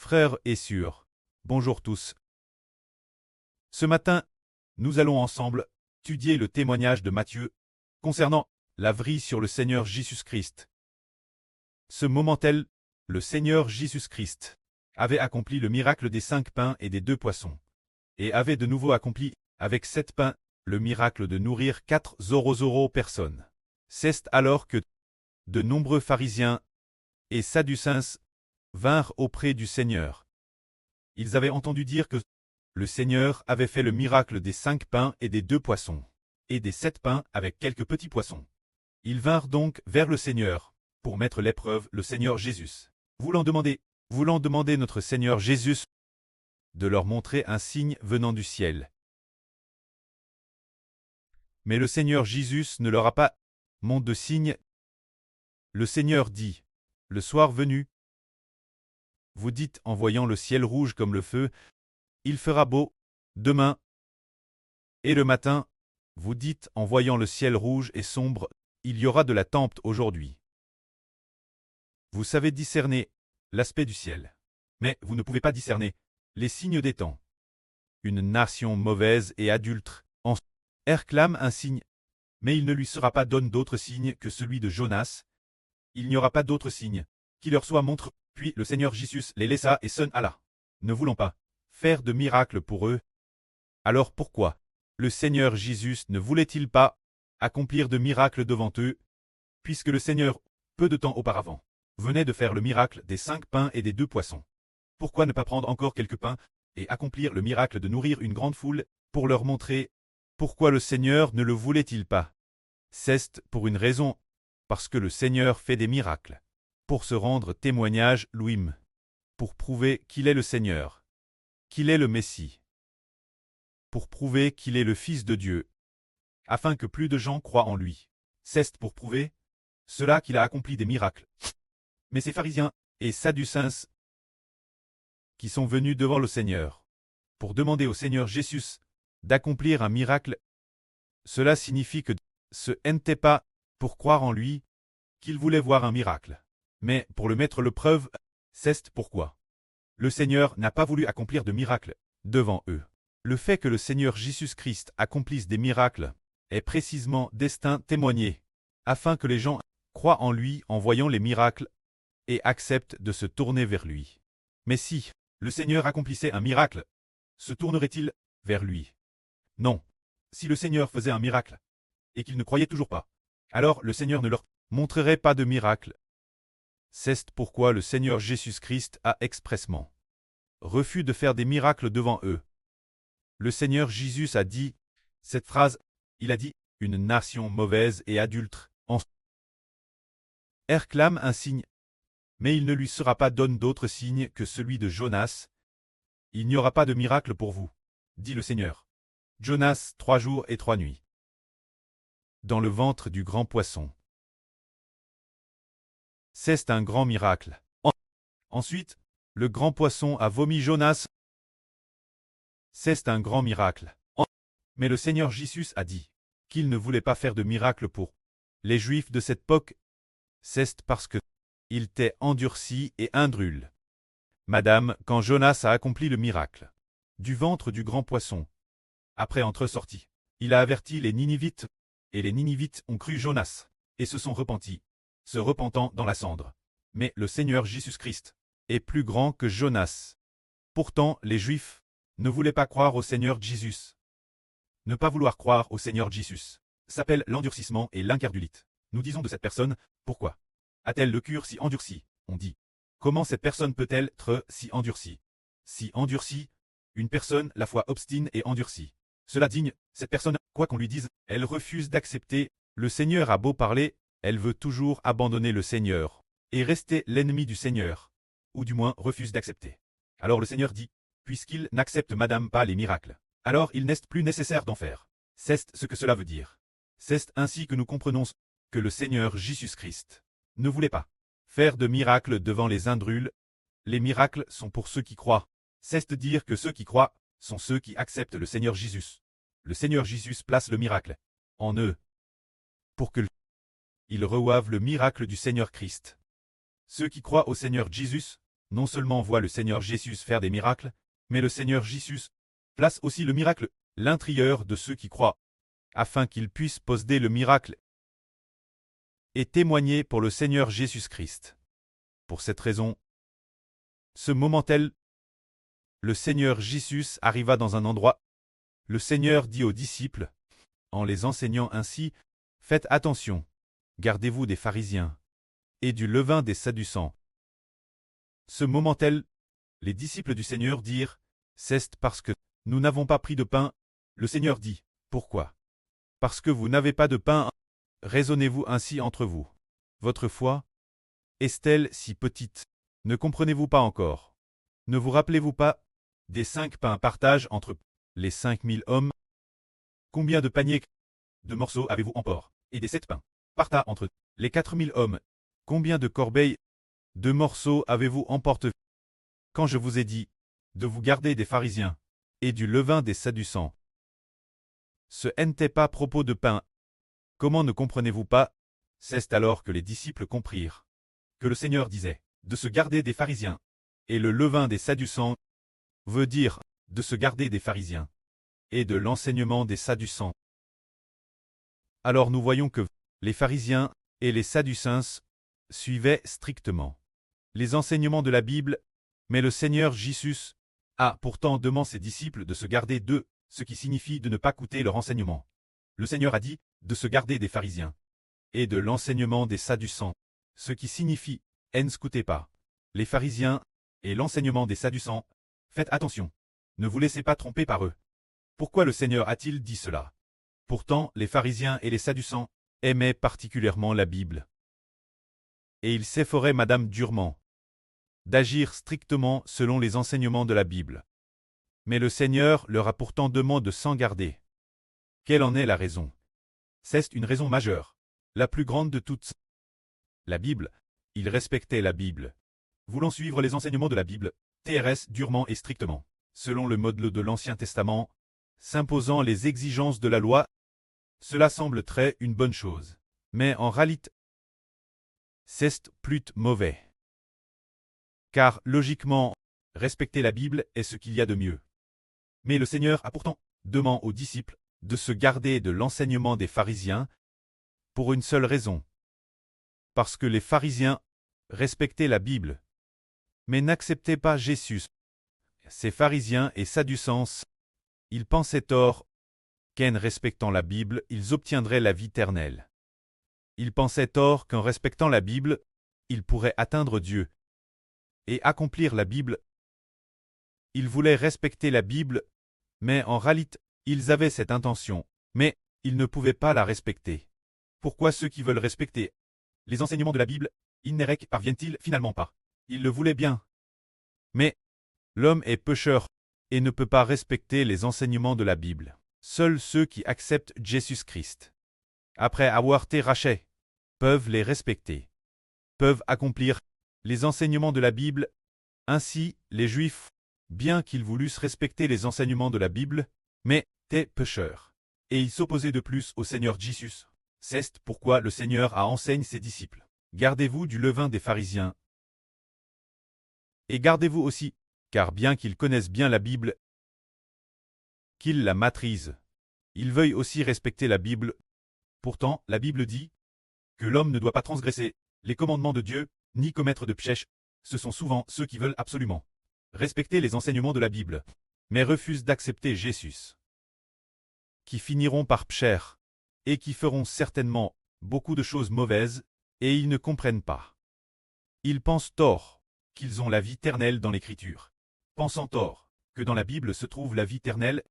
Frères et sœurs, bonjour tous. Ce matin, nous allons ensemble étudier le témoignage de Matthieu concernant la vrille sur le Seigneur Jésus-Christ. Ce moment tel, le Seigneur Jésus-Christ avait accompli le miracle des 5 pains et des 2 poissons, et avait de nouveau accompli, avec 7 pains, le miracle de nourrir 4 personnes. C'est alors que de nombreux pharisiens et sadducéens vinrent auprès du Seigneur. Ils avaient entendu dire que le Seigneur avait fait le miracle des 5 pains et des 2 poissons, et des 7 pains avec quelques petits poissons. Ils vinrent donc vers le Seigneur, pour mettre l'épreuve le Seigneur Jésus, voulant demander notre Seigneur Jésus de leur montrer un signe venant du ciel. Mais le Seigneur Jésus ne leur a pas montré de signe. Le Seigneur dit, le soir venu, vous dites en voyant le ciel rouge comme le feu, il fera beau demain. Et le matin, vous dites en voyant le ciel rouge et sombre, il y aura de la tempête aujourd'hui. Vous savez discerner l'aspect du ciel, mais vous ne pouvez pas discerner les signes des temps. Une nation mauvaise et adultère réclame un signe, mais il ne lui sera pas donné d'autre signe que celui de Jonas. Il n'y aura pas d'autre signe qui leur soit montré. Puis le Seigneur Jésus les laissa et s'en alla, ne voulant pas faire de miracle pour eux. Alors pourquoi le Seigneur Jésus ne voulait-il pas accomplir de miracles devant eux, puisque le Seigneur, peu de temps auparavant, venait de faire le miracle des 5 pains et des 2 poissons? Pourquoi ne pas prendre encore quelques pains et accomplir le miracle de nourrir une grande foule pour leur montrer? Pourquoi le Seigneur ne le voulait-il pas? C'est pour une raison, parce que le Seigneur fait des miracles, pour se rendre témoignage lui-même, pour prouver qu'il est le Seigneur, qu'il est le Messie, pour prouver qu'il est le Fils de Dieu, afin que plus de gens croient en lui. C'est pour prouver cela qu'il a accompli des miracles. Mais ces pharisiens et sadducéens qui sont venus devant le Seigneur pour demander au Seigneur Jésus d'accomplir un miracle, cela signifie que ce n'était pas pour croire en lui qu'ils voulaient voir un miracle, mais pour le mettre à l'épreuve. C'est pourquoi le Seigneur n'a pas voulu accomplir de miracle devant eux. Le fait que le Seigneur Jésus-Christ accomplisse des miracles est précisément destin témoigné, afin que les gens croient en lui en voyant les miracles et acceptent de se tourner vers lui. Mais si le Seigneur accomplissait un miracle, se tournerait-il vers lui? Non. Si le Seigneur faisait un miracle et qu'ils ne croyaient toujours pas, alors le Seigneur ne leur montrerait pas de miracle. C'est pourquoi le Seigneur Jésus-Christ a expressément refusé de faire des miracles devant eux. Le Seigneur Jésus a dit cette phrase, il a dit, une nation mauvaise et adultère réclame un signe, mais il ne lui sera pas donné d'autre signe que celui de Jonas. Il n'y aura pas de miracle pour vous, dit le Seigneur. Jonas, 3 jours et 3 nuits. Dans le ventre du grand poisson. C'est un grand miracle. Ensuite, le grand poisson a vomi Jonas. C'est un grand miracle. Mais le Seigneur Jésus a dit qu'il ne voulait pas faire de miracle pour les Juifs de cette époque. C'est parce que il était endurci et indrule. Madame, quand Jonas a accompli le miracle du ventre du grand poisson, après être sorti, il a averti les Ninivites, et les Ninivites ont cru Jonas, et se sont repentis, se repentant dans la cendre. Mais le Seigneur Jésus-Christ est plus grand que Jonas. Pourtant, les Juifs ne voulaient pas croire au Seigneur Jésus. Ne pas vouloir croire au Seigneur Jésus s'appelle l'endurcissement et l'incrédulité. Nous disons de cette personne, pourquoi a-t-elle le cœur si endurci? On dit, comment cette personne peut-elle être si endurcie? Si endurcie, une personne, la foi obstine et endurcie. Cela digne, cette personne, quoi qu'on lui dise, elle refuse d'accepter. Le Seigneur a beau parler, elle veut toujours abandonner le Seigneur et rester l'ennemi du Seigneur, ou du moins refuse d'accepter. Alors le Seigneur dit, puisqu'il n'accepte madame pas les miracles, alors il n'est plus nécessaire d'en faire. C'est ce que cela veut dire. C'est ainsi que nous comprenons que le Seigneur Jésus-Christ ne voulait pas faire de miracles devant les indrules. Les miracles sont pour ceux qui croient. C'est-à-dire que ceux qui croient sont ceux qui acceptent le Seigneur Jésus. Le Seigneur Jésus place le miracle en eux pour que ils reçoivent le miracle du Seigneur Christ. Ceux qui croient au Seigneur Jésus non seulement voit le Seigneur Jésus faire des miracles, mais le Seigneur Jésus place aussi le miracle à l'intérieur de ceux qui croient, afin qu'ils puissent posséder le miracle et témoigner pour le Seigneur Jésus-Christ. Pour cette raison, ce moment tel, le Seigneur Jésus arriva dans un endroit. Le Seigneur dit aux disciples, en les enseignant ainsi, « Faites attention, gardez-vous des pharisiens et du levain des Sadducéens. » Ce moment tel, les disciples du Seigneur dirent, « C'est parce que nous n'avons pas pris de pain. » Le Seigneur dit, « Pourquoi? Parce que vous n'avez pas de pain. Raisonnez-vous ainsi entre vous. Votre foi est-elle si petite? Ne comprenez-vous pas encore? Ne vous rappelez-vous pas des 5 pains partagés entre les 5000 hommes? Combien de paniers de morceaux avez-vous emportés? Et des 7 pains partagés entre les 4000 hommes? Combien de corbeilles de morceaux avez-vous emportés? Quand je vous ai dit de vous garder des pharisiens et du levain des Sadducéens, ce n'était pas à propos de pain. Comment ne comprenez-vous pas? C'est alors que les disciples comprirent que le Seigneur disait de se garder des pharisiens, et le levain des Sadducéens veut dire de se garder des pharisiens et de l'enseignement des Sadducéens. Alors nous voyons que les pharisiens et les Sadducéens suivaient strictement les enseignements de la Bible, mais le Seigneur Jésus a pourtant demandé à ses disciples de se garder d'eux, ce qui signifie de ne pas écouter leur enseignement. Le Seigneur a dit de se garder des pharisiens et de l'enseignement des Sadducéens, ce qui signifie n'écoutez pas les pharisiens et l'enseignement des Sadducéens. Faites attention, ne vous laissez pas tromper par eux. Pourquoi le Seigneur a-t-il dit cela? Pourtant, les pharisiens et les Sadducéens aimaient particulièrement la Bible. Et ils s'efforaient madame durement d'agir strictement selon les enseignements de la Bible. Mais le Seigneur leur a pourtant demandé de s'en garder. Quelle en est la raison? C'est une raison majeure, la plus grande de toutes. La Bible, ils respectaient la Bible. Voulant suivre les enseignements de la Bible, TRS durement et strictement, selon le modèle de l'Ancien Testament, s'imposant les exigences de la loi. Cela semble très une bonne chose. Mais en réalité, c'est plutôt mauvais. Car, logiquement, respecter la Bible est ce qu'il y a de mieux. Mais le Seigneur a pourtant demandé aux disciples de se garder de l'enseignement des pharisiens pour une seule raison. Parce que les pharisiens respectaient la Bible, mais n'acceptaient pas Jésus. Ces pharisiens et Sadducéens, ils pensaient tort qu'en respectant la Bible, ils obtiendraient la vie éternelle. Ils pensaient tort qu'en respectant la Bible, ils pourraient atteindre Dieu et accomplir la Bible. Ils voulaient respecter la Bible, mais en réalité, ils avaient cette intention, mais ils ne pouvaient pas la respecter. Pourquoi ceux qui veulent respecter les enseignements de la Bible, ils n'y parviennent-ils finalement pas? Ils le voulaient bien. Mais l'homme est pécheur et ne peut pas respecter les enseignements de la Bible. Seuls ceux qui acceptent Jésus-Christ, après avoir été rachetés, peuvent les respecter, peuvent accomplir les enseignements de la Bible. Ainsi, les Juifs, bien qu'ils voulussent respecter les enseignements de la Bible, mais étaient pécheurs, et ils s'opposaient de plus au Seigneur Jésus. C'est pourquoi le Seigneur a enseigné ses disciples. Gardez-vous du levain des pharisiens, et gardez-vous aussi, car bien qu'ils connaissent bien la Bible, qu'ils la maîtrisent, ils veuillent aussi respecter la Bible. Pourtant, la Bible dit que l'homme ne doit pas transgresser les commandements de Dieu, ni commettre de péché. Ce sont souvent ceux qui veulent absolument respecter les enseignements de la Bible, mais refusent d'accepter Jésus, qui finiront par pécher, et qui feront certainement beaucoup de choses mauvaises, et ils ne comprennent pas. Ils pensent tort qu'ils ont la vie éternelle dans l'Écriture, pensant tort que dans la Bible se trouve la vie éternelle,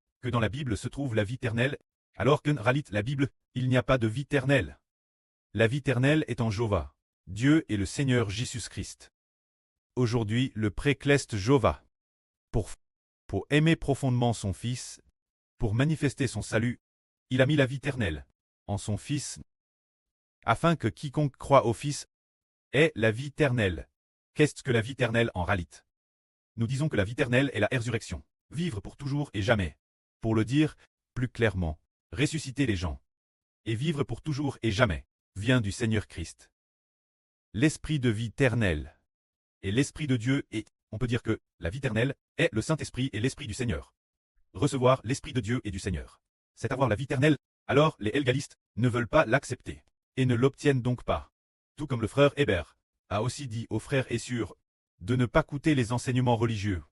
alors qu'en réalité la Bible, il n'y a pas de vie éternelle. La vie éternelle est en Jéhovah, Dieu et le Seigneur Jésus-Christ. Aujourd'hui, le précleste Jéhovah, pour aimer profondément son Fils, pour manifester son salut, il a mis la vie éternelle en son Fils, afin que quiconque croit au Fils ait la vie éternelle. Qu'est-ce que la vie éternelle en réalité? Nous disons que la vie éternelle est la résurrection, vivre pour toujours et jamais. Pour le dire plus clairement, ressusciter les gens et vivre pour toujours et jamais vient du Seigneur Christ. L'esprit de vie éternelle est l'Esprit de Dieu et, on peut dire que, la vie éternelle, est le Saint-Esprit et l'Esprit du Seigneur. Recevoir l'Esprit de Dieu et du Seigneur, c'est avoir la vie éternelle, alors les Elgalistes ne veulent pas l'accepter, et ne l'obtiennent donc pas. Tout comme le frère Hébert a aussi dit au frère Essur de ne pas écouter les enseignements religieux.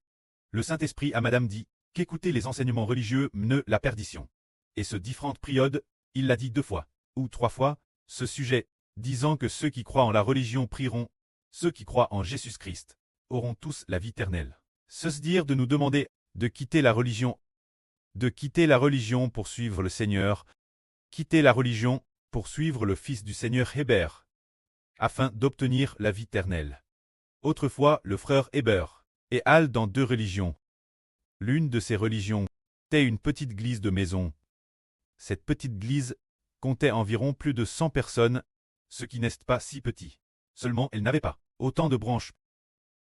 Le Saint-Esprit à Madame dit qu'écouter les enseignements religieux mène la perdition. Et ce différentes périodes, il l'a dit 2 fois, ou 3 fois, ce sujet, disant que ceux qui croient en la religion prieront, ceux qui croient en Jésus-Christ auront tous la vie éternelle. Se dire de nous demander de quitter la religion pour suivre le Seigneur, quitter la religion pour suivre le Fils du Seigneur Hébert, afin d'obtenir la vie éternelle. Autrefois, le frère Hébert et Al dans 2 religions. L'une de ces religions était une petite église de maison. Cette petite église comptait environ plus de 100 personnes, ce qui n'est pas si petit. Seulement, elle n'avait pas autant de branches.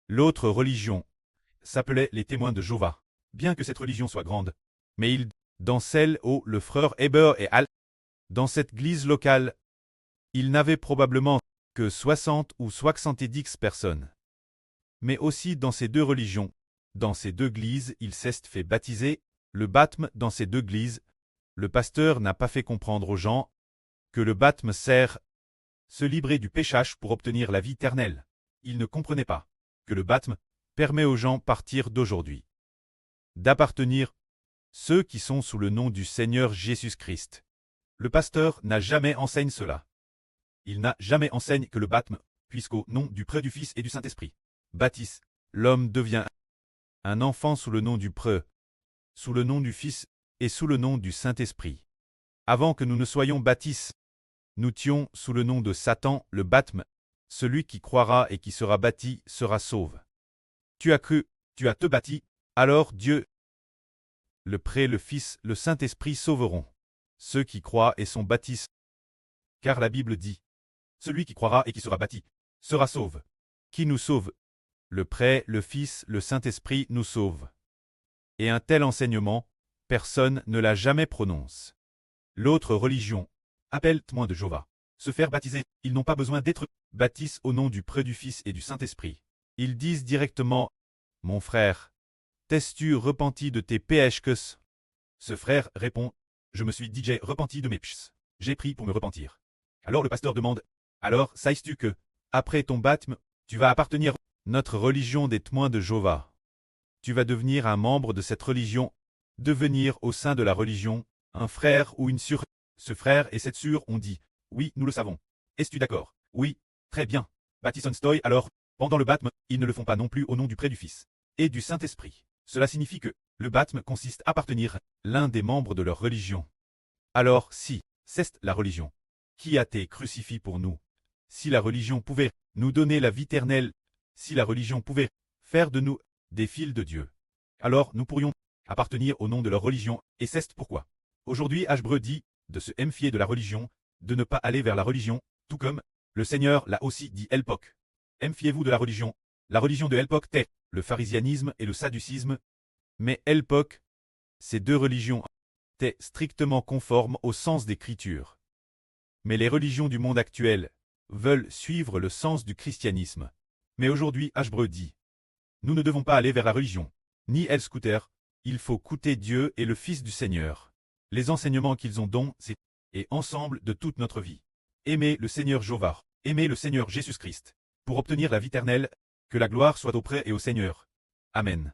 L'autre religion s'appelait les témoins de Jéhovah, bien que cette religion soit grande. Mais dans celle où le frère Hébert et Al, dans cette église locale, il n'avait probablement que 60 ou 70 personnes. Mais aussi dans ces 2 religions, dans ces 2 églises, il s'est fait baptiser, le baptême dans ces 2 églises, le pasteur n'a pas fait comprendre aux gens que le baptême sert se libérer du péchage pour obtenir la vie éternelle. Il ne comprenait pas que le baptême permet aux gens partir d'aujourd'hui d'appartenir ceux qui sont sous le nom du Seigneur Jésus-Christ. Le pasteur n'a jamais enseigné cela. Il n'a jamais enseigné que le baptême, puisqu'au nom du Prêtre, du Fils et du Saint-Esprit, baptise, l'homme devient un enfant sous le nom du Prêtre, sous le nom du Fils et sous le nom du Saint-Esprit. Avant que nous ne soyons baptisés, nous tions sous le nom de Satan, le baptême. Celui qui croira et qui sera baptisé sera sauvé. Tu as cru, tu as te bâti, alors Dieu, le Prêtre, le Fils, le Saint-Esprit sauveront ceux qui croient et sont baptisés. Car la Bible dit, celui qui croira et qui sera baptisé sera sauvé. Qui nous sauve? Le Prêtre, le Fils, le Saint-Esprit nous sauve. Et un tel enseignement, personne ne l'a jamais prononcé. L'autre religion appelle témoins de Jéhovah. Se faire baptiser, ils n'ont pas besoin d'être baptisés au nom du Prêtre, du Fils et du Saint-Esprit. Ils disent directement, mon frère, t'es-tu repenti de tes péchés? Ce frère répond, je me suis déjà repenti de mes péchés. J'ai pris pour me repentir. Alors le pasteur demande, alors sais-tu que, après ton baptême, tu vas appartenir à notre religion des témoins de Jéhovah. Tu vas devenir un membre de cette religion, devenir au sein de la religion, un frère ou une sœur. Ce frère et cette sœur ont dit, oui, nous le savons. Es-tu d'accord? Oui, très bien. Baptisonstoy, alors, pendant le baptême, ils ne le font pas non plus au nom du Prêtre, du Fils et du Saint-Esprit. Cela signifie que le baptême consiste à appartenir l'un des membres de leur religion. Alors si, c'est la religion qui a été crucifiée pour nous, si la religion pouvait nous donner la vie éternelle, si la religion pouvait faire de nous des fils de Dieu, alors nous pourrions appartenir au nom de leur religion, et c'est pourquoi. Aujourd'hui, Ashbreu dit de se méfier de la religion, de ne pas aller vers la religion, tout comme le Seigneur l'a aussi dit Elpoc. Méfiez-vous de la religion de Elpoc est le pharisianisme et le sadducisme, mais Elpoc, ces 2 religions étaient strictement conformes au sens d'Écriture. Mais les religions du monde actuel veulent suivre le sens du christianisme. Mais aujourd'hui, Ashbreu dit, nous ne devons pas aller vers la religion, ni El Scooter, il faut écouter Dieu et le Fils du Seigneur. Les enseignements qu'ils ont donnés, c'est, et ensemble de toute notre vie. Aimer le Seigneur Jéhovah, aimer le Seigneur Jésus-Christ, pour obtenir la vie éternelle, que la gloire soit au Prêtre et au Seigneur. Amen.